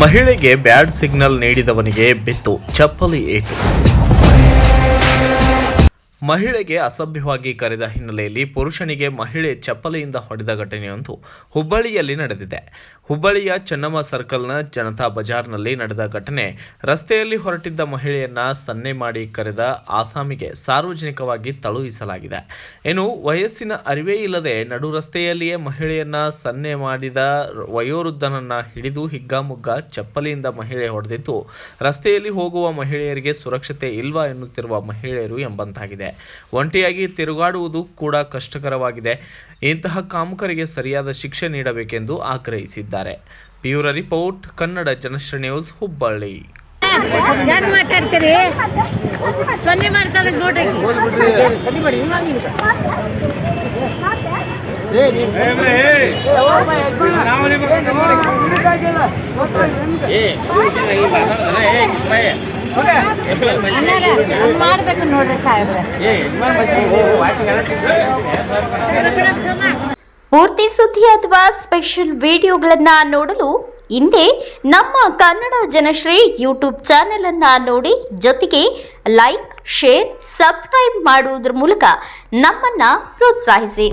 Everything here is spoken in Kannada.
ಮಹಿಳೆಗೆ ಬ್ಯಾಡ್ ಸಿಗ್ನಲ್ ನೀಡಿದವನಿಗೆ ಬಿತ್ತು ಚಪ್ಪಲಿ ಏಟು. ಮಹಿಳೆಗೆ ಅಸಭ್ಯವಾಗಿ ಕರೆದ ಹಿನ್ನೆಲೆಯಲ್ಲಿ ಪುರುಷನಿಗೆ ಮಹಿಳೆ ಚಪ್ಪಲಿಯಿಂದ ಹೊಡೆದ ಘಟನೆಯೊಂದು ಹುಬ್ಬಳ್ಳಿಯಲ್ಲಿ ನಡೆದಿದೆ. ಹುಬ್ಬಳ್ಳಿಯ ಚೆನ್ನಮ್ಮ ಸರ್ಕಲ್ನ ಜನತಾ ಬಜಾರ್ನಲ್ಲಿ ನಡೆದ ಘಟನೆ. ರಸ್ತೆಯಲ್ಲಿ ಹೊರಟಿದ್ದ ಮಹಿಳೆಯನ್ನ ಸನ್ನೆ ಮಾಡಿ ಕರೆದ ಆಸಾಮಿಗೆ ಸಾರ್ವಜನಿಕವಾಗಿ ತಳುಹಿಸಲಾಗಿದೆ. ಇನ್ನು ವಯಸ್ಸಿನ ಅರಿವೇ ಇಲ್ಲದೆ ನಡು ರಸ್ತೆಯಲ್ಲಿಯೇ ಮಹಿಳೆಯನ್ನ ಸನ್ನೆ ಮಾಡಿದ ವಯೋವೃದ್ಧನನ್ನ ಹಿಡಿದು ಹಿಗ್ಗಾಮುಗ್ಗ ಚಪ್ಪಲಿಯಿಂದ ಮಹಿಳೆ ಹೊಡೆದಿದ್ದು, ರಸ್ತೆಯಲ್ಲಿ ಹೋಗುವ ಮಹಿಳೆಯರಿಗೆ ಸುರಕ್ಷತೆ ಇಲ್ವಾ ಎನ್ನುತ್ತಿರುವ ಮಹಿಳೆಯರು ಎಂಬಂತಾಗಿದೆ. ಒಂಟಿಯಾಗಿ ತಿರುಗಾಡುವುದು ಕೂಡ ಕಷ್ಟಕರವಾಗಿದೆ. ಇಂತಹ ಕಾಮುಕರಿಗೆ ಸರಿಯಾದ ಶಿಕ್ಷೆ ನೀಡಬೇಕೆಂದು ಆಗ್ರಹಿಸಿದ್ದಾರೆ. Bureau report, Kannada Janashree news, Hubballi. ಪೂರ್ತಿ ಸುದ್ದಿ ಅಥವಾ ಸ್ಪೆಷಲ್ ವಿಡಿಯೋಗಳನ್ನ ನೋಡಲು ಹಿಂದೆ ನಮ್ಮ ಕನ್ನಡ ಜನಶ್ರೀ ಯೂಟ್ಯೂಬ್ ಚಾನೆಲ್ ಅನ್ನ ನೋಡಿ, ಜೊತೆಗೆ ಲೈಕ್, ಶೇರ್, ಸಬ್ಸ್ಕ್ರೈಬ್ ಮಾಡುವುದರ ಮೂಲಕ ನಮ್ಮನ್ನ ಪ್ರೋತ್ಸಾಹಿಸಿ.